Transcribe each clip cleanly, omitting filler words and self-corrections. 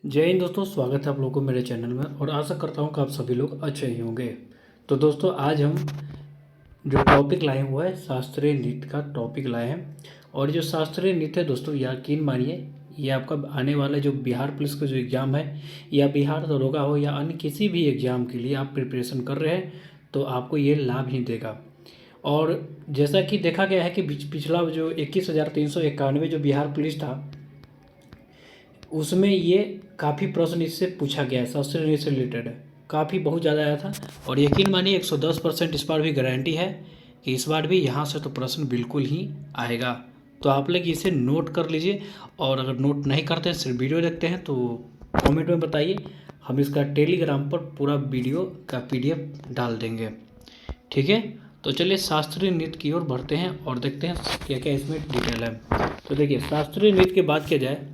जय हिंद दोस्तों, स्वागत है आप लोगों को मेरे चैनल में। और आशा करता हूँ कि आप सभी लोग अच्छे ही होंगे। तो दोस्तों, आज हम जो टॉपिक लाए हुआ है शास्त्रीय नृत्य का टॉपिक लाए हैं। और जो शास्त्रीय नृत्य है दोस्तों, यकीन मानिए ये आपका आने वाला जो बिहार पुलिस का जो एग्ज़ाम है या बिहार दरोगा हो या अन्य किसी भी एग्ज़ाम के लिए आप प्रिपरेशन कर रहे हैं तो आपको ये लाभ ही देगा। और जैसा कि देखा गया है कि पिछला जो 21,391 जो बिहार पुलिस था उसमें ये काफ़ी प्रश्न इससे पूछा गया है, शास्त्रीय नृत्य से रिलेटेड है, काफ़ी बहुत ज़्यादा आया था। और यकीन मानिए 110% इस बार भी गारंटी है कि इस बार भी यहाँ से तो प्रश्न बिल्कुल ही आएगा। तो आप लोग इसे नोट कर लीजिए। और अगर नोट नहीं करते हैं, सिर्फ वीडियो देखते हैं, तो कमेंट में बताइए, हम इसका टेलीग्राम पर पूरा वीडियो का PDF डाल देंगे। ठीक है, तो चलिए शास्त्रीय नृत्य की ओर बढ़ते हैं और देखते हैं क्या क्या इसमें डिटेल है। तो देखिए, शास्त्रीय नृत्य की बात किया जाए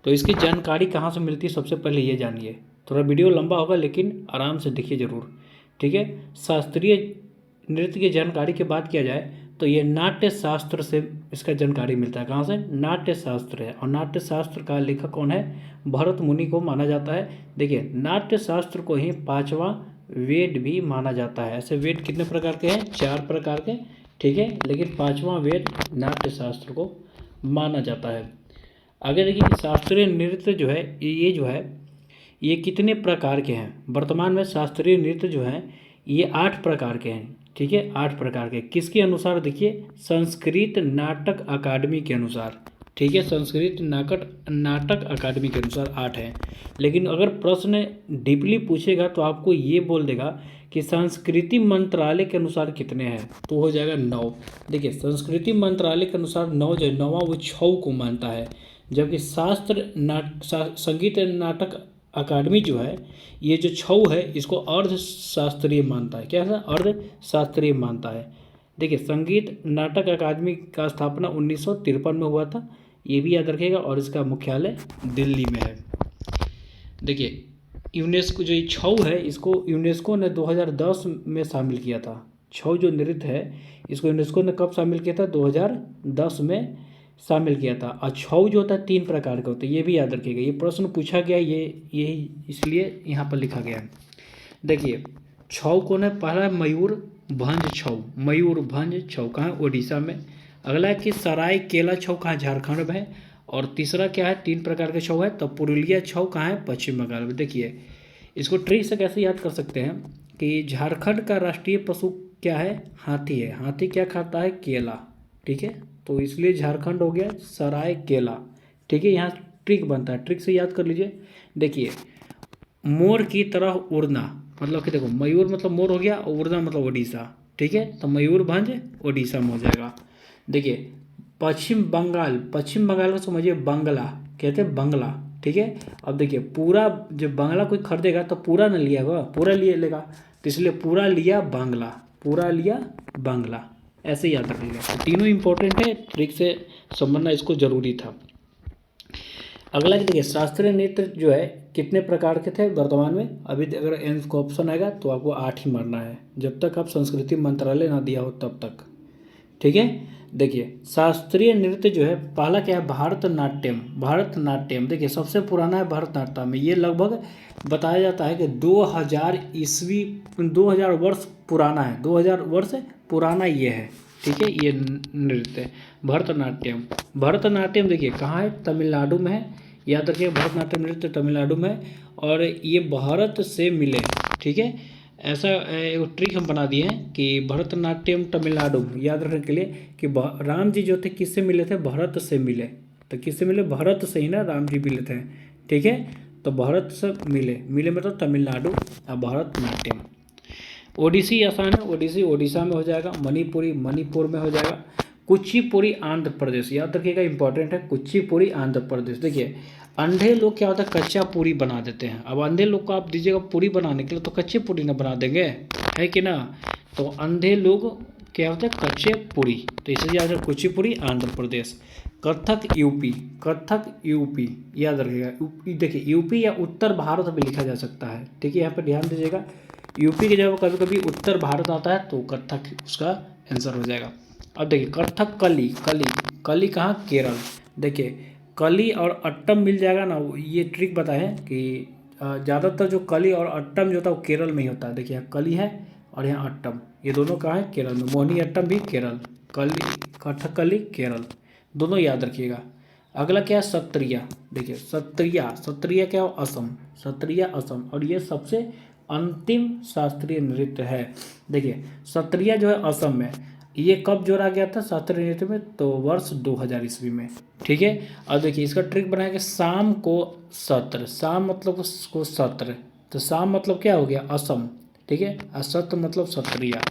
तो इसकी जानकारी कहाँ से मिलती है, सबसे पहले ये जानिए। थोड़ा वीडियो लंबा होगा लेकिन आराम से देखिए ज़रूर। ठीक है, शास्त्रीय नृत्य की जानकारी की बात किया जाए तो ये नाट्य शास्त्र से इसका जानकारी मिलता है। कहाँ से? नाट्य शास्त्र है। और नाट्य शास्त्र का लेखक कौन है? भरत मुनि को माना जाता है। देखिए, नाट्य शास्त्र को ही पांचवा वेद भी माना जाता है। ऐसे वेद कितने प्रकार के हैं? 4 प्रकार के। ठीक है, लेकिन पांचवा वेद नाट्य शास्त्र को माना जाता है। आगे देखिए कि शास्त्रीय नृत्य जो है ये कितने प्रकार के हैं। वर्तमान में शास्त्रीय नृत्य जो है ये 8 प्रकार के हैं। ठीक है, 8 प्रकार के। किसके अनुसार? देखिए, संस्कृत नाटक अकादमी के अनुसार। ठीक है, संस्कृत नाटक अकादमी के अनुसार 8 हैं। लेकिन अगर प्रश्न डीपली पूछेगा तो आपको ये बोल देगा कि संस्कृति मंत्रालय के अनुसार कितने हैं, तो हो जाएगा 9। देखिए, संस्कृति मंत्रालय के अनुसार 9 जो है, 9वां वो छऊ को मानता है। जबकि संगीत नाटक अकादमी जो है ये जो छऊ है इसको अर्ध शास्त्रीय मानता है। क्या है? अर्ध शास्त्रीय मानता है। देखिए, संगीत नाटक अकादमी का स्थापना 1953 में हुआ था, ये भी याद रखिएगा। और इसका मुख्यालय दिल्ली में है। देखिए, यूनेस्को जो ये छऊ है इसको यूनेस्को ने 2010 में शामिल किया था। छऊ जो नृत्य है इसको यूनेस्को ने कब शामिल किया था? 2010 में शामिल किया था। और छऊ जो होता है 3 प्रकार के होते हैं, ये भी याद रखिएगा। ये प्रश्न पूछा गया, ये यही इसलिए यहाँ पर लिखा गया है। देखिए, छऊ कौन है? पहला मयूरभंज छऊ। मयूरभंज छऊ कहाँ है? उड़ीसा में। अगला है कि सरायकेला छऊ कहाँ? झारखंड में। और तीसरा क्या है? 3 प्रकार के छऊ है, तो पुरुलिया छऊ कहाँ है? पश्चिम बंगाल में। देखिए, इसको ट्रिक से कैसे याद कर सकते हैं कि झारखंड का राष्ट्रीय पशु क्या है? हाथी है। हाथी क्या खाता है? केला। ठीक है, तो इसलिए झारखंड हो गया सरायकेला। ठीक है, यहाँ ट्रिक बनता है, ट्रिक से याद कर लीजिए। देखिए, मोर की तरह उड़ना, मतलब कि देखो, मयूर मतलब मोर हो गया और उड़ना मतलब उड़ीसा। ठीक है, तो मयूरभंज उड़ीसा में हो जाएगा। देखिए, पश्चिम बंगाल को समझिए बंगला, कहते हैं बंगला। ठीक है, अब देखिए, पूरा जब बंगला कोई खरीदेगा तो पूरा न लिया होगा, पूरा लिए लेगा, तो इसलिए पूरा लिया बांग्ला, पूरा लिया बांग्ला, ऐसे याद रखिएगा। तो तीनों इंपॉर्टेंट है, ट्रिक से समझना इसको जरूरी था। अगला कि देखिए, शास्त्रीय नृत्य जो है कितने प्रकार के थे वर्तमान में? अभी अगर एंस को ऑप्शन आएगा तो आपको 8 ही मारना है, जब तक आप संस्कृति मंत्रालय ना दिया हो तब तक। ठीक है, देखिए, शास्त्रीय नृत्य जो है पहला क्या है? भारतनाट्यम। भारतनाट्यम देखिए सबसे पुराना है भारतनाट्यम। ये लगभग बताया जाता है कि 2000 वर्ष पुराना है। 2000 वर्ष पुराना ये है। ठीक है, ये नृत्य भरतनाट्यम। भरतनाट्यम देखिए कहाँ है? तमिलनाडु में है। याद रखिए, भरतनाट्यम नृत्य तमिलनाडु में है और ये भारत से मिले। ठीक है, ऐसा एक ट्रिक हम बना दिए हैं कि भरतनाट्यम तमिलनाडु, याद रखने के लिए कि राम जी जो थे किससे मिले थे? भरत से मिले। तो किससे मिले? भरत से ही ना राम जी मिले थे। ठीक है, तो भरत से मिले मतलब तमिलनाडु और भरतनाट्यम। ओडिसी आसान है, ओडिसी ओडिशा में हो जाएगा। मणिपुरी मणिपुर में हो जाएगा। कुचिपुड़ी आंध्र प्रदेश, याद रखिएगा, इंपॉर्टेंट है कुचिपुड़ी आंध्र प्रदेश। देखिए, अंधे लोग क्या होता है? कच्चा पूरी बना देते हैं। अब अंधे लोग को आप दीजिएगा पूरी बनाने के लिए तो कच्चे पूरी ना बना देंगे, है कि ना? तो अंधे लोग क्या होता है? कच्चे पूरी। तो इसे याद रखिए, कुचिपुड़ी आंध्र प्रदेश। कथक यूपी, कथक यूपी याद रखिएगा। देखिए, यूपी या उत्तर भारत भी लिखा जा सकता है। ठीक है, यहाँ पर ध्यान दीजिएगा, यूपी की जगह कभी कभी उत्तर भारत आता है तो कथक उसका आंसर हो जाएगा। अब देखिए, कथक कली, कली कहाँ? केरल। देखिए, कली और अट्टम मिल जाएगा ना, ये ट्रिक बताए कि ज़्यादातर जो कली और अट्टम जो होता है वो केरल में ही होता है। देखिए यहाँ कली है और यहाँ अट्टम, ये दोनों कहाँ है? केरल में। मोहिनी अट्टम भी केरल, कली कथकली केरल, दोनों याद रखिएगा। अगला क्या है? सत्रिया। देखिए सत्रिया, सत्रिया क्या हो? असम, सत्रिया असम, और ये सबसे अंतिम शास्त्रीय नृत्य है। देखिए सत्रिया जो है असम में, ये कब जोड़ा गया था शास्त्रीय नृत्य में? तो वर्ष 2000 ईस्वी में। ठीक है। अब देखिए इसका ट्रिक बनाया कि शाम को सत्र, शाम मतलब को सत्र, तो शाम मतलब क्या हो गया? असम। ठीक है। और सत्र मतलब सत्रिया।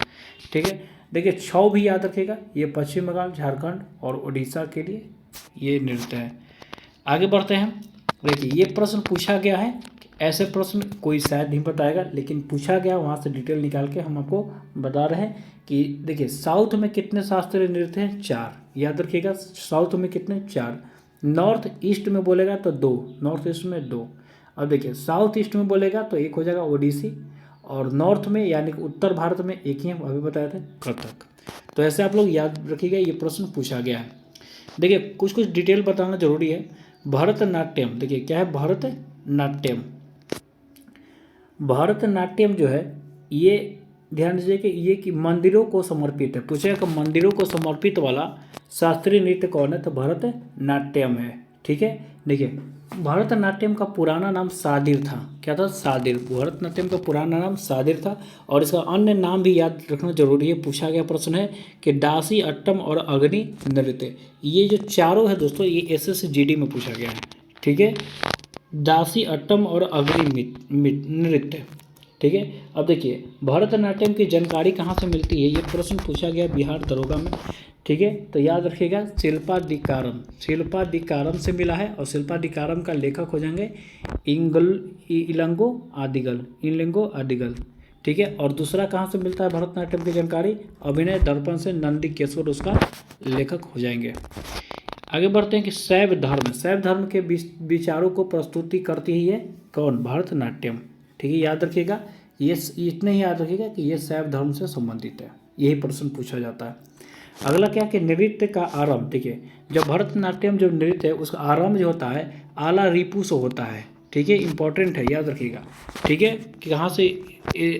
ठीक है। देखिए छौ भी याद रखिएगा, ये पश्चिम बंगाल, झारखंड और उड़ीसा के लिए ये नृत्य है। आगे बढ़ते हैं। देखिए ये प्रश्न पूछा गया है, ऐसे प्रश्न कोई शायद नहीं बताएगा, लेकिन पूछा गया, वहाँ से डिटेल निकाल के हम आपको बता रहे हैं कि देखिए साउथ में कितने शास्त्रीय नृत्य हैं? 4, याद रखिएगा। साउथ में कितने? 4। नॉर्थ ईस्ट में बोलेगा तो 2, नॉर्थ ईस्ट में 2। अब देखिए साउथ ईस्ट में बोलेगा तो एक हो जाएगा ओडिसी, और नॉर्थ में यानी कि उत्तर भारत में एक ही हम अभी बताए थे, कथक। तो ऐसे आप लोग याद रखिएगा, ये प्रश्न पूछा गया है। देखिए कुछ कुछ डिटेल बताना जरूरी है। भरतनाट्यम, देखिए क्या है? भरतनाट्यम। भरतनाट्यम जो है ये ध्यान दीजिए कि ये कि मंदिरों को समर्पित है। पूछेगा कि मंदिरों को समर्पित वाला शास्त्रीय नृत्य कौन है? तो भरतनाट्यम है। ठीक है। देखिए भरतनाट्यम का पुराना नाम सादिर था। क्या था? सादिर। भरतनाट्यम का पुराना नाम सादिर था, और इसका अन्य नाम भी याद रखना जरूरी है। पूछा गया प्रश्न है कि दासी, अट्टम और अग्नि नृत्य, ये जो चारों है दोस्तों, ये SSGD में पूछा गया है। ठीक है। दासी, अट्टम और अग्नि नृत्य। ठीक है। अब देखिए भरतनाट्यम की जानकारी कहाँ से मिलती है? ये प्रश्न पूछा गया बिहार दरोगा में। ठीक है। तो याद रखिएगा शिल्पाधिकारम, शिल्पाधिकारम से मिला है, और शिल्पाधिकारम का लेखक हो जाएंगे इलंगो आदिगल, इलंगो आदिगल। ठीक है। और दूसरा कहाँ से मिलता है भरतनाट्यम की जानकारी? अभिनय दर्पण से नंदकिशोर उसका लेखक हो जाएंगे। आगे बढ़ते हैं कि शैव धर्म, शैव धर्म के विचारों को प्रस्तुति करती है कौन? भरतनाट्यम। ठीक है। याद रखिएगा, ये इतने ही याद रखिएगा कि ये शैव धर्म से संबंधित है। यही प्रश्न पूछा जाता है। अगला क्या कि नृत्य का आरंभ। देखिए जब भरतनाट्यम जो नृत्य है उसका आरंभ जो होता है आला रिपु से होता है। ठीक है। इंपॉर्टेंट है, याद रखिएगा। ठीक है। कि कहाँ से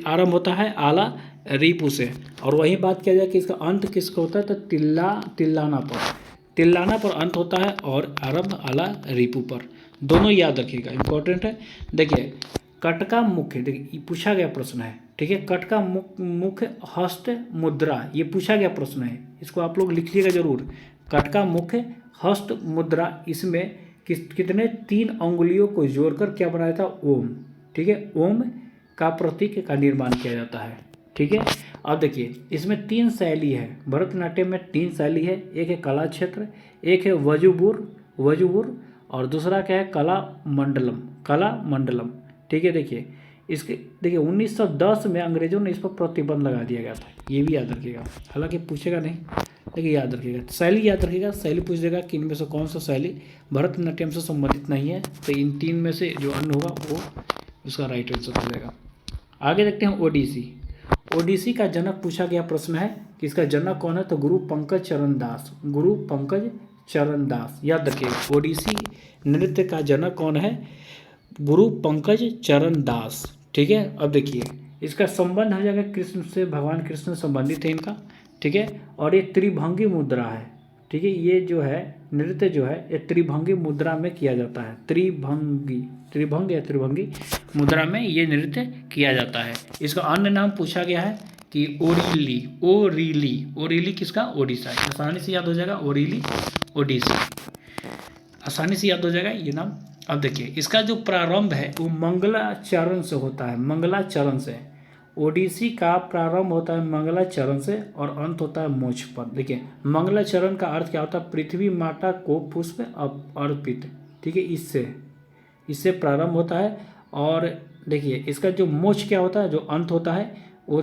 आरंभ होता है? आला रिपु से। और वही बात किया जाए कि इसका अंत किसका होता है? तो तिल्लाना पर, तिल्लाना पर अंत होता है, और आरंभ आला रिपु पर। दोनों याद रखिएगा, इंपॉर्टेंट है। देखिए कटका मुख्य, देखिए पूछा गया प्रश्न है। ठीक है। कटका मुख्य हस्त मुद्रा, ये पूछा गया प्रश्न है, इसको आप लोग लिखिएगा जरूर। कटका मुख्य हस्त मुद्रा, इसमें कितने 3 अंगुलियों को जोड़कर क्या बनाया था? ओम। ठीक है। ओम का प्रतीक का निर्माण किया जाता है। ठीक है। अब देखिए इसमें 3 शैली है, भरतनाट्यम में 3 शैली है। एक है कला क्षेत्र, एक है वजुबुर, और दूसरा क्या है? कला मंडलम, कला मंडलम। ठीक है। देखिए इसके, देखिए 1910 में अंग्रेजों ने इस पर प्रतिबंध लगा दिया गया था, ये भी याद रखिएगा। हालांकि पूछेगा नहीं, लेकिन याद रखिएगा। शैली याद रखिएगा, शैली पूछ देगा कि इनमें से कौन सा शैली भरतनाट्यम से संबंधित नहीं है, तो इन 3 में से जो अन्य होगा वो उसका राइट आंसर हो जाएगा। आगे देखते हैं ओडिसी। ओडिसी का जनक पूछा गया प्रश्न है कि इसका जनक कौन है? तो गुरु पंकज चरण दास, गुरु पंकज चरण दास। याद रखिएगा ओडिसी नृत्य का जनक कौन है? गुरु पंकज चरण दास। ठीक है। अब देखिए इसका संबंध हो जाएगा कृष्ण से, भगवान कृष्ण संबंधित है इनका। ठीक है। और ये त्रिभंगी मुद्रा है। ठीक है। ये जो है नृत्य जो है ये त्रिभंगी मुद्रा में किया जाता है। त्रिभंगी मुद्रा में ये नृत्य किया जाता है। इसका अन्य नाम पूछा गया है कि ओरीली, ओरीली, ओरीली किसका? ओडिशा। आसानी से याद हो जाएगा, ओरीली ओडिशा, आसानी से याद हो जाएगा ये नाम। अब देखिए इसका जो प्रारंभ है वो मंगलाचरण से होता है, मंगलाचरण से। ओडिसी का प्रारंभ होता है मंगलाचरण से और अंत होता है मोक्ष पर। देखिए मंगलाचरण का अर्थ क्या होता है? पृथ्वी माता को पुष्प अर्पित। ठीक है। इससे प्रारंभ होता है। और देखिए इसका जो मोक्ष क्या होता है, जो अंत होता है, वो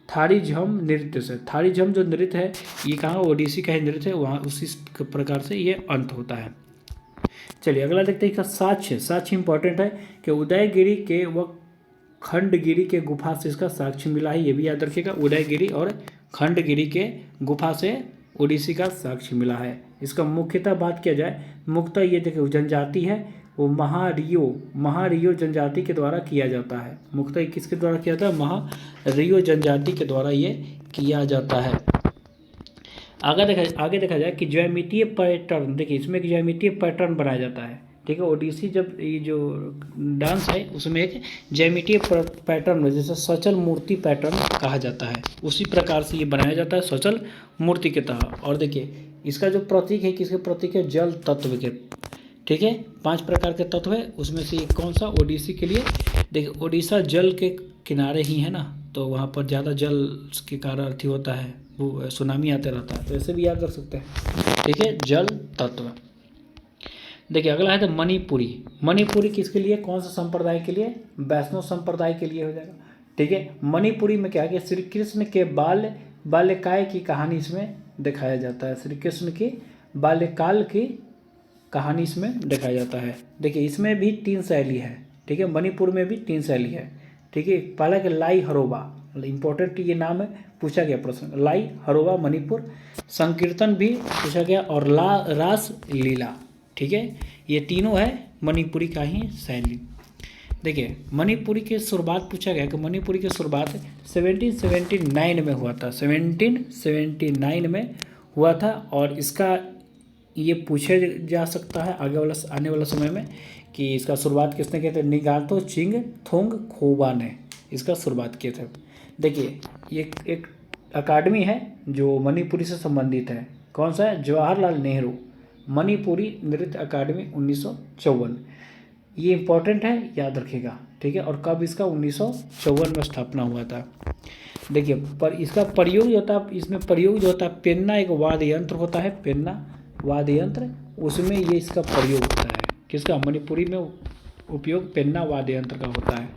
थारी झम नृत्य से। थारी झम जो नृत्य है ये कहाँ? ओडिसी का ही नृत्य है, वहाँ उसी प्रकार से ये अंत होता है। चलिए अगला देखते हैं साक्ष्य। साक्ष्य इंपॉर्टेंट है कि उदयगिरी के व खंडगिरी के गुफा से इसका साक्ष्य मिला है, ये भी याद रखिएगा। उदयगिरी और खंडगिरी के गुफा से ओडिसी का साक्ष्य मिला है। इसका मुख्यतः बात किया जाए, मुख्यतः ये देखिए जनजाति है वो महारियो जनजाति के द्वारा किया जाता है। मुख्यतः किसके द्वारा किया जाता है? महारियो जनजाति के द्वारा ये किया जाता है। आगे देखा जाए कि ज्यामितीय पैटर्न, देखिए इसमें एक ज्यामितीय पैटर्न बनाया जाता है, ठीक है। ओडिसी जब ये जो डांस है उसमें एक ज्यामितीय पैटर्न में, जैसे सचल मूर्ति पैटर्न कहा जाता है, उसी प्रकार से ये बनाया जाता है सचल मूर्ति के तहत। और देखिए इसका जो प्रतीक है, किसके प्रतीक है? जल तत्व के, ठीक है। 5 प्रकार के तत्व है, उसमें से एक कौन सा? ओडिसी के लिए। देखिए ओडिशा जल के किनारे ही है ना, तो वहाँ पर ज़्यादा जल के कारण अर्थी होता है, वो सुनामी आते रहता है, तो ऐसे भी याद रख सकते हैं, ठीक है। जल तत्व। देखिए अगला है तो मणिपुरी किसके लिए? कौन सा संप्रदाय के लिए? वैष्णव संप्रदाय के लिए हो जाएगा, ठीक है। मणिपुरी में क्या है कि श्री कृष्ण के बाल्यकाल की कहानी इसमें दिखाया जाता है। श्री कृष्ण की बाल्यकाल की कहानी इसमें दिखाया जाता है। देखिए इसमें भी 3 शैली है, ठीक है। मणिपुर में भी 3 शैली है, ठीक है। पहला कि लाई हरोबा, इंपॉर्टेंट ये नाम है, पूछा गया प्रश्न। लाई हरोबा मणिपुर। संकीर्तन भी पूछा गया, और रास लीला, ठीक है। ये तीनों है मणिपुरी का ही शैली। देखिए मणिपुरी की शुरुआत पूछा गया कि मणिपुरी की शुरुआत 1779 में हुआ था, 1779 में हुआ था। और इसका ये पूछे जा सकता है आने वाला समय में कि इसका शुरुआत किसने किया था? निगातो चिंगथोंग खोबा ने इसका शुरुआत किए थे। देखिए ये एक अकादमी है जो मणिपुरी से संबंधित है, कौन सा है? जवाहरलाल नेहरू मणिपुरी नृत्य अकादमी 1954। ये इम्पोर्टेंट है, याद रखिएगा, ठीक है। और कब इसका? 1954 में स्थापना हुआ था। देखिए पर इसका प्रयोग जो होता है, इसमें प्रयोग जो होता है, पेन्ना एक वाद्य यंत्र होता है, पेन्ना वाद्य यंत्र, उसमें ये इसका प्रयोग होता है। किसका? मणिपुरी में उपयोग पेन्ना वाद्य यंत्र का होता है।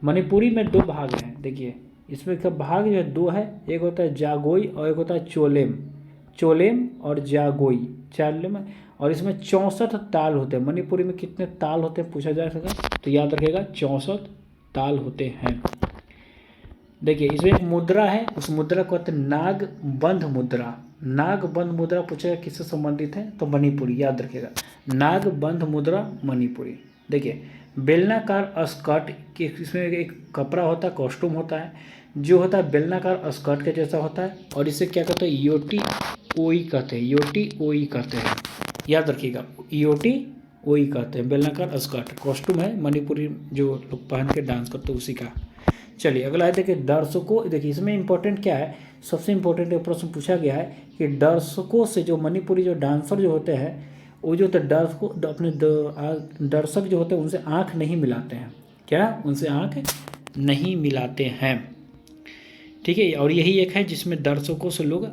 मणिपुरी में 2 भाग हैं, देखिए इसमें का भाग जो है 2 है, एक होता है जागोई और एक होता है चोलेम और जागोई, चालेम। और इसमें 64 ताल होते हैं। मणिपुरी में कितने ताल होते हैं पूछा जा सका, तो याद रखिएगा 64 ताल होते हैं। देखिए इसमें एक मुद्रा है, उस मुद्रा को कहते हैं नागबंध मुद्रा पूछा गया किससे संबंधित है? तो मणिपुरी, याद रखिएगा नागबंध मुद्रा मणिपुरी। देखिए बेलनाकार स्कर्ट के, इसमें एक कपड़ा होता है, कॉस्ट्यूम होता है, जो होता है बेलनाकार स्कर्ट के जैसा होता है, और इसे क्या कहते हैं? योटी ओई कहते हैं, याद रखिएगा योटी ओई कहते हैं। बेलनाकार स्कर्ट कॉस्ट्यूम है मणिपुरी जो लोग पहन के डांस करते हैं उसी का। चलिए अगला है, देखिए दर्शकों, देखिए इसमें इंपॉर्टेंट क्या है? सबसे इम्पोर्टेंट प्रश्न पूछा गया है कि दर्शकों से जो मणिपुरी जो डांसर जो होते हैं, वो जो दर्शक जो होते हैं उनसे आंख नहीं मिलाते हैं। क्या? उनसे आंख नहीं मिलाते हैं, ठीक है। और यही एक है जिसमें दर्शकों से लोग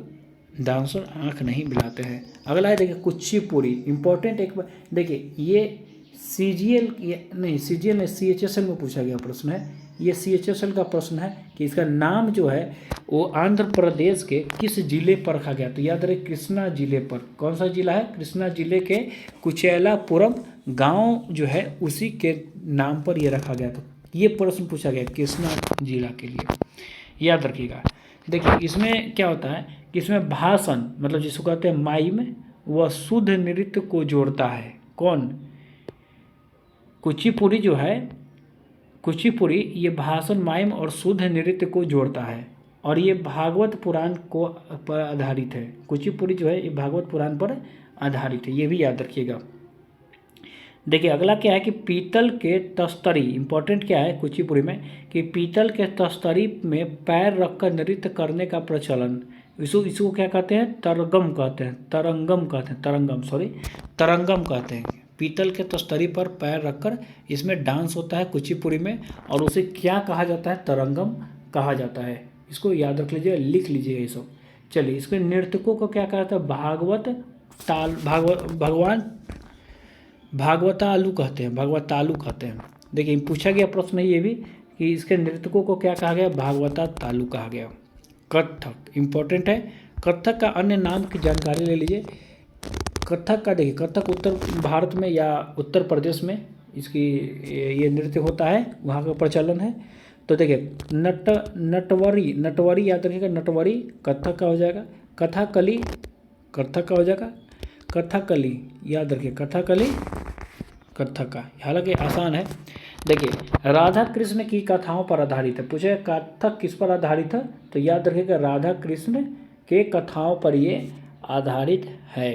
डांसर आंख नहीं मिलाते हैं। अगला है देखिए कुचिपुड़ी, इंपॉर्टेंट एक बार देखिए ये CHSL में पूछा गया प्रश्न है। ये CHSL का प्रश्न है कि इसका नाम जो है वो आंध्र प्रदेश के किस जिले पर रखा गया? तो याद रहे कृष्णा जिले पर। कौन सा जिला है? कृष्णा जिले के कुचेलापुरम गांव जो है उसी के नाम पर ये रखा गया था। ये प्रश्न पूछा गया कृष्णा जिला के लिए, याद रखिएगा। देखिए इसमें क्या होता है कि इसमें भाषण, मतलब जिसको कहते हैं माइम, वह शुद्ध नृत्य को जोड़ता है। कौन? कुचिपुड़ी जो है, कुचिपुड़ी ये भाषण, माइम और शुद्ध नृत्य को जोड़ता है, और ये भागवत पुराण को पर आधारित है। कुचिपुड़ी जो है ये भागवत पुराण पर आधारित है, ये भी याद रखिएगा। देखिए अगला क्या है कि पीतल के तस्तरी, इंपॉर्टेंट क्या है कुचिपुड़ी में कि पीतल के तस्तरी में पैर रखकर नृत्य करने का प्रचलन, इसको क्या कहते हैं? तरंगम कहते हैं। पीतल के तस्तरी पर पैर रखकर इसमें डांस होता है कुचिपुड़ी में, और उसे क्या कहा जाता है? तरंगम कहा जाता है। इसको याद रख लीजिए, लिख लीजिए ये सब। चलिए इसके नृतकों को क्या कहता है? भागवतालु कहते हैं। देखिए पूछा गया प्रश्न है ये भी कि इसके नृतकों को क्या कहा गया? भागवतालु कहा गया। कथक इंपॉर्टेंट है। कथक का अन्य नाम की जानकारी ले लीजिए। कथक का देखिए, कथक उत्तर भारत में या उत्तर प्रदेश में इसकी ये नृत्य होता है, वहाँ का प्रचलन है। तो देखिए नटवरी याद रखिएगा, नटवरी कथक का हो जाएगा। कथकली कथक का हो जाएगा। कथकली, याद रखिए कथकली, कथक, हालांकि आसान है। देखिए राधा कृष्ण की कथाओं पर आधारित है, पूछे कथक किस पर आधारित है, तो याद रखिएगा राधा कृष्ण के कथाओं पर ये आधारित है।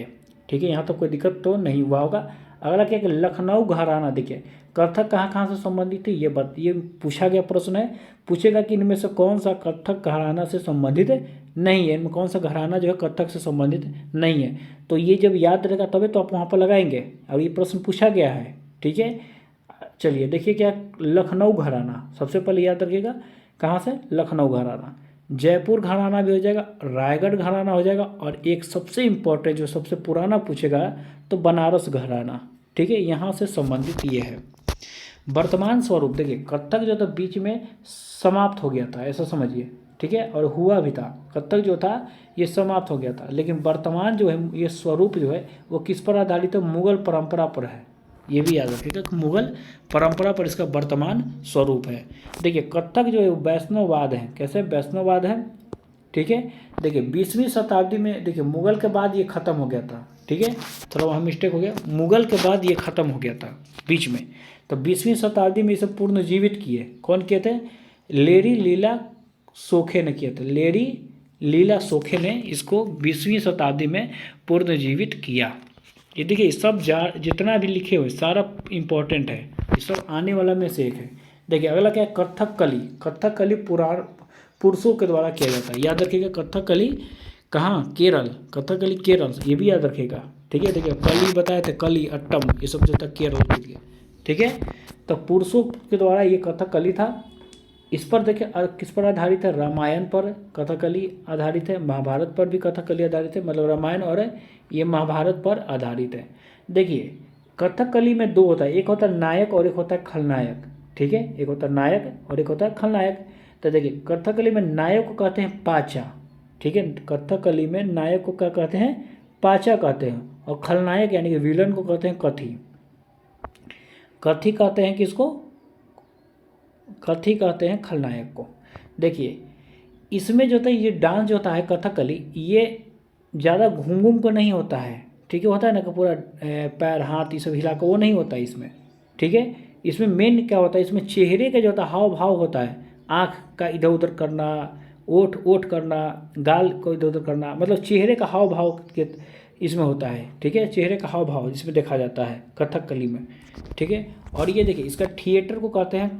ठीक है, यहाँ तो कोई दिक्कत तो नहीं हुआ होगा। अगला क्या कि लखनऊ घराना, देखिए कथक कहाँ से संबंधित है, ये पूछा गया प्रश्न है। पूछेगा कि इनमें से कौन सा कथक घराना से संबंधित नहीं है, इनमें कौन सा घराना जो है कथक से संबंधित नहीं है। तो ये जब याद रहेगा तभी तो आप वहाँ पर लगाएंगे, और ये प्रश्न पूछा गया है। ठीक है, चलिए देखिए क्या, लखनऊ घराना सबसे पहले याद रखिएगा, कहाँ से, लखनऊ घराना। जयपुर घराना भी हो जाएगा, रायगढ़ घराना हो जाएगा, और एक सबसे इम्पोर्टेंट जो सबसे पुराना पूछेगा तो बनारस घराना। ठीक है, यहाँ से संबंधित ये है। वर्तमान स्वरूप देखिए कथक जो था बीच में समाप्त हो गया था, ऐसा समझिए। ठीक है, और हुआ भी था, कथक जो था ये समाप्त हो गया था, लेकिन वर्तमान जो है ये स्वरूप जो है वो किस पर आधारित है, मुगल परंपरा पर है। ये भी याद रखिएगा कि मुगल परंपरा पर इसका वर्तमान स्वरूप है। देखिए कथक जो है वैष्णववाद है, कैसे वैष्णववाद है। ठीक है, देखिए 20वीं शताब्दी में, देखिए मुगल के बाद ये खत्म हो गया था। ठीक है, थोड़ा वहाँ मिस्टेक हो गया, मुगल के बाद ये खत्म हो गया था बीच में। तो 20वीं शताब्दी में इसे पुनर्जीवित किए, कौन किए थे, लेडी लीला सोखे ने किए थे, लेडी लीला सोखे ने इसको 20वीं शताब्दी में पुनर्जीवित किया। ये देखिए सब जितना भी लिखे हुए सारा इम्पोर्टेंट है, ये सब आने वाला में से एक है। देखिए अगला क्या है, कथकली। कथकली पुरुषों के द्वारा किया जाता है, याद रखिएगा कथकली कहाँ, केरल, कथकली केरल, ये भी याद रखिएगा। ठीक है, देखिए कली बताए थे, कली अट्टम, ये सब जो था केरल के लिए। ठीक है, तो पुरुषों के द्वारा ये कथकली था। इस पर देखिए किस पर आधारित है, रामायण पर कथकली आधारित है, महाभारत पर भी कथकली आधारित है, मतलब रामायण और ये महाभारत पर आधारित है। देखिए कथकली में दो होता है, एक होता है नायक और एक होता है खलनायक। ठीक है, एक होता है नायक और एक होता है खलनायक। तो देखिए कथकली में नायक को कहते हैं पाचा। ठीक है, कथकली में नायक को क्या कहते हैं, पाचा कहते हैं, और खलनायक यानी कि विलन को कहते हैं कथी। कथी कहते हैं किसको, कथी कहते हैं खलनायक को। देखिए इसमें जो होता है ये डांस जो होता है कथकली, ये ज़्यादा घूम घूम को नहीं होता है। ठीक है, होता है ना कि पूरा पैर हाथ ये सब हिला कर, वो नहीं होता है इसमें। ठीक है, इसमें मेन क्या होता है, इसमें चेहरे का जो होता है हाव भाव होता है, आँख का इधर उधर करना, ओठ करना, गाल को इधर उधर करना, मतलब चेहरे का हाव भाव के इसमें होता है। ठीक है, चेहरे का हाव भाव इसमें देखा जाता है कथकली में। ठीक है, और ये देखिए इसका थिएटर को कहते हैं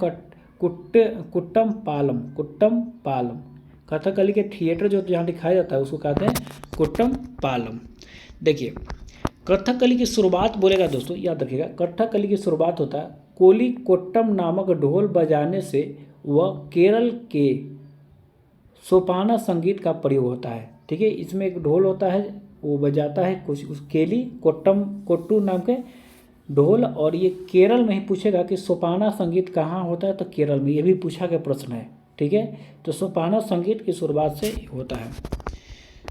कुट्टम पालम, कुट्टम पालम। कथकली के थिएटर जो जहाँ दिखाया जाता है उसको कहते हैं कुट्टम पालम। देखिए कथकली की शुरुआत बोलेगा दोस्तों, याद रखिएगा कथकली की शुरुआत होता है कोली कोट्टम नामक ढोल बजाने से, वह केरल के सोपाना संगीत का प्रयोग होता है। ठीक है, इसमें एक ढोल होता है वो बजाता है कुछ उस केली कोट्टू नाम के ढोल, और ये केरल में ही पूछेगा कि सोपाना संगीत कहाँ होता है, तो केरल में, ये भी पूछा गया प्रश्न है। ठीक है, तो सोपाना संगीत की शुरुआत से होता है।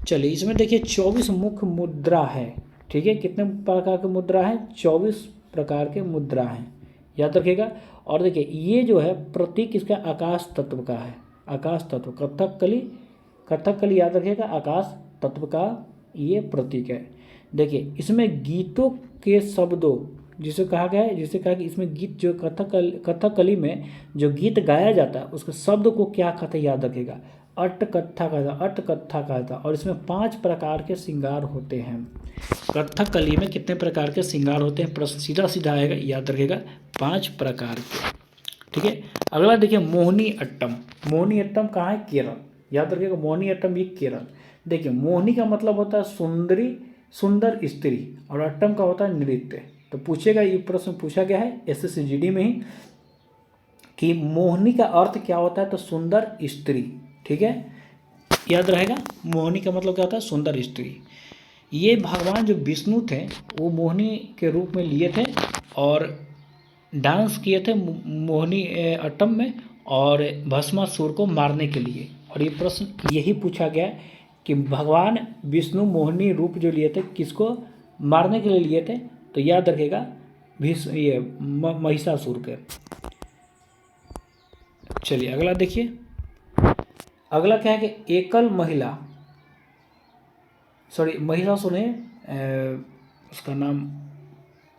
चलिए इसमें देखिए 24 मुख्य मुद्रा है। ठीक है, कितने प्रकार के मुद्रा है, 24 प्रकार के मुद्रा हैं, याद रखिएगा। और देखिए ये जो है प्रतीक इसका आकाश तत्व का है, आकाश तत्व, कथकली याद रखिएगा आकाश तत्व का ये प्रतीक है। देखिए इसमें गीतों के शब्दों, जिसे कहा गया है, जिसे कहा कि इसमें गीत जो कथकली में जो गीत गाया जाता है उसके शब्द को क्या कहते हैं, याद रखिएगा अट्टकत्था कहता, अट्टकत्था कहता। और इसमें 5 प्रकार के श्रृंगार होते हैं। कथकली में कितने प्रकार के श्रृंगार होते हैं, प्रश्न सीधा सीधा आएगा, याद रखिएगा 5 प्रकार के। ठीक है, अगला देखिए मोहिनी अट्टम। मोहिनी अट्टम कहाँ है, केरल, याद रखिएगा मोहिनी अट्टम ये केरल। देखिए मोहिनी का मतलब होता है सुंदरी, सुंदर स्त्री, और अट्टम का होता है नृत्य। तो पूछेगा, ये प्रश्न पूछा गया है SSGD में ही कि मोहिनी का अर्थ क्या होता है, तो सुंदर स्त्री। ठीक है, याद रहेगा मोहिनी का मतलब क्या होता है, सुंदर स्त्री। ये भगवान जो विष्णु थे वो मोहिनी के रूप में लिए थे और डांस किए थे मोहिनी अट्टम में, और भस्मासुर को मारने के लिए। और ये प्रश्न यही पूछा गया कि भगवान विष्णु मोहिनी रूप जो लिए थे किसको मारने के लिए लिए थे, तो याद रखिएगा ये महिषासुर के। चलिए अगला देखिए, अगला क्या है कि एकल महिला, सॉरी महिषासुर ने उसका नाम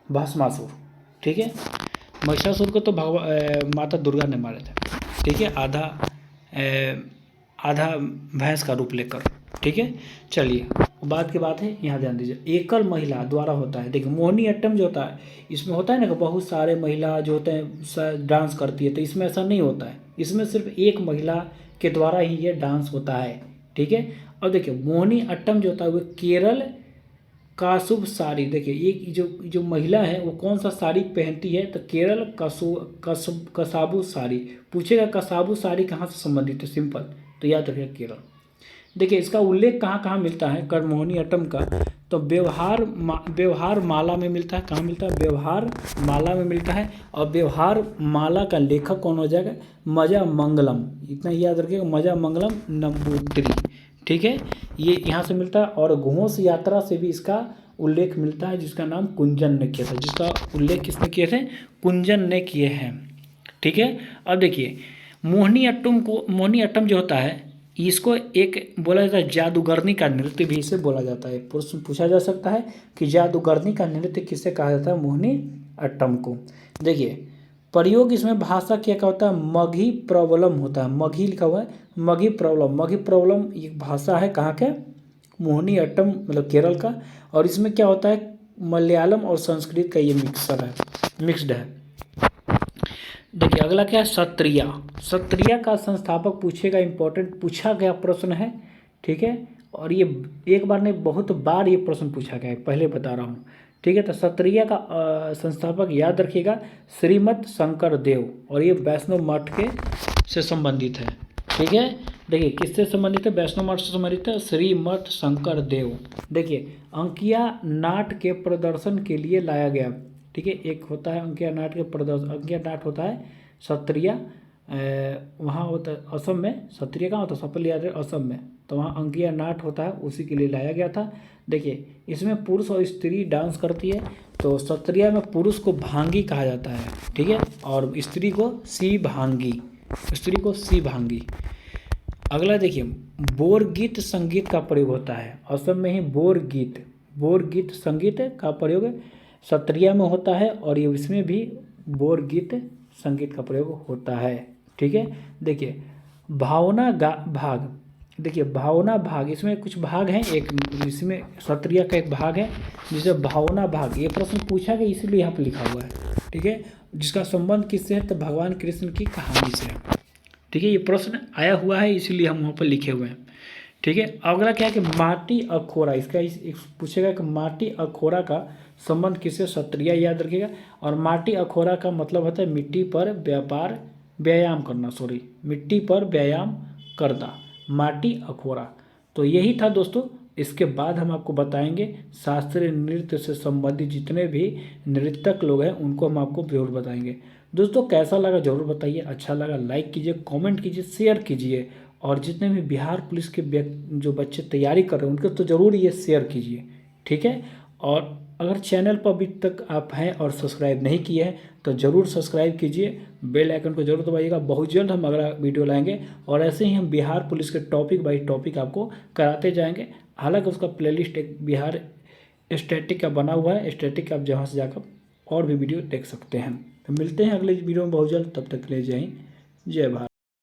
भस्मासुर, ठीक है। महिषासुर को तो माता दुर्गा ने मारे थे, ठीक है, आधा भैंस का रूप लेकर, ठीक है। चलिए बात की बात है, यहाँ ध्यान दीजिए, एकल महिला द्वारा होता है। देखिए मोहिनी अट्टम जो होता है इसमें होता है ना कि बहुत सारे महिला जो होते हैं डांस करती है, तो इसमें ऐसा नहीं होता है, इसमें सिर्फ एक महिला के द्वारा ही ये डांस होता है, ठीक है। और देखिए मोहिनी अट्टम जो होता है वो केरल कासुब साड़ी, देखिए ये जो महिला है वो कौन सा साड़ी पहनती है, तो केरल कसाबू साड़ी। पूछेगा कसाबू साड़ी कहाँ से संबंधित है, सिंपल, तो याद रखिएगा केरल। देखिए इसका उल्लेख कहाँ कहाँ मिलता है कर मोहिनी अट्टम का, तो व्यवहार माला में मिलता है। कहाँ मिलता है, व्यवहार माला में मिलता है। और व्यवहार माला का लेखक कौन हो जाएगा, मजा मंगलम, इतना याद रखिएगा, मजा मंगलम नंबूत्री, ठीक है, ये यहाँ से मिलता है। और घोष यात्रा से भी इसका उल्लेख मिलता है, जिसका नाम कुंजन ने किया था, जिसका उल्लेख किसने किए थे, कुंजन ने किए हैं, ठीक है। अब देखिए मोहिनी अट्टम जो होता है इसको एक बोला जाता है जादूगरनी का नृत्य भी इसे बोला जाता है। प्रश्न पूछा जा सकता है कि जादूगरनी का नृत्य किसे कहा जाता है, मोहिनी अट्टम को। देखिए प्रयोग इसमें भाषा क्या होता है, मगही प्रबलम होता है, मगही लिखा हुआ है, मगही प्रबलम एक भाषा है कहाँ के, मोहिनी अट्टम मतलब केरल का। और इसमें क्या होता है, मलयालम और संस्कृत का ये मिक्सड है। देखिए अगला क्या है, सत्रिया का संस्थापक पूछेगा, इंपॉर्टेंट पूछा गया प्रश्न है, ठीक है। और ये एक बार नहीं बहुत बार ये प्रश्न पूछा गया है, पहले बता रहा हूँ, ठीक है। तो सत्रिया का संस्थापक याद रखिएगा श्रीमद शंकर देव, और ये वैष्णव मठ के से संबंधित है, ठीक है। देखिए किससे संबंधित है, वैष्णव मठ से संबंधित है, श्रीमद शंकर देव। देखिए अंकिया नाट के प्रदर्शन के लिए लाया गया, ठीक है, एक होता है अंकिया नाट के प्रदर्शन, अंकिया नाट होता है सत्रिया, वहाँ होता है असम में, सत्रिया कहाँ होता है सफल याद है असम में, तो वहाँ अंकिया नाट होता है, उसी के लिए लाया गया था। देखिए इसमें पुरुष और स्त्री डांस करती है, तो सत्रिया में पुरुष को भांगी कहा जाता है, ठीक है, और स्त्री को सी भांगी। अगला देखिए बोर गीत संगीत का प्रयोग होता है, असम में ही बोर गीत संगीत का प्रयोग सत्रिया में होता है, और ये इसमें भी बोर गीत संगीत का प्रयोग होता है, ठीक है। देखिए भावना भाग, इसमें कुछ भाग हैं, एक इसमें सत्रिया का एक भाग है जिसे भावना भाग, ये प्रश्न पूछा गया इसलिए यहाँ पर लिखा हुआ है, ठीक है, जिसका संबंध किससे है, तो भगवान कृष्ण की कहानी से, ठीक है, ये प्रश्न आया हुआ है इसीलिए हम वहाँ पर लिखे हुए हैं, ठीक है। अगला क्या है कि माटी अखोरा, इसका पूछेगा कि माटी अखोरा का संबंध किससे, सत्रिया याद रखिएगा। और माटी अखोरा का मतलब होता है मिट्टी पर व्यायाम करना, माटी अखोरा। तो यही था दोस्तों, इसके बाद हम आपको बताएंगे शास्त्रीय नृत्य से संबंधित जितने भी नृत्यक लोग हैं उनको हम आपको जरूर बताएंगे। दोस्तों कैसा लगा जरूर बताइए, अच्छा लगा लाइक कीजिए, कमेंट कीजिए, शेयर कीजिए, और जितने भी बिहार पुलिस के जो बच्चे तैयारी कर रहे हैं उनको तो ज़रूर ये शेयर कीजिए, ठीक है। और अगर चैनल पर अभी तक आप हैं और सब्सक्राइब नहीं किए हैं तो ज़रूर सब्सक्राइब कीजिए, बेल आइकन को जरूर दबाइएगा। बहुत जल्द हम अगला वीडियो लाएंगे, और ऐसे ही हम बिहार पुलिस के टॉपिक बाई टॉपिक आपको कराते जाएंगे। हालांकि उसका प्लेलिस्ट एक बिहार स्टैटिक का बना हुआ है, स्टैटिक आप जहाँ से जाकर और भी वीडियो देख सकते हैं। तो मिलते हैं अगले वीडियो में बहुत जल्द, तब तक के लिए जय हिंद, जय भारत।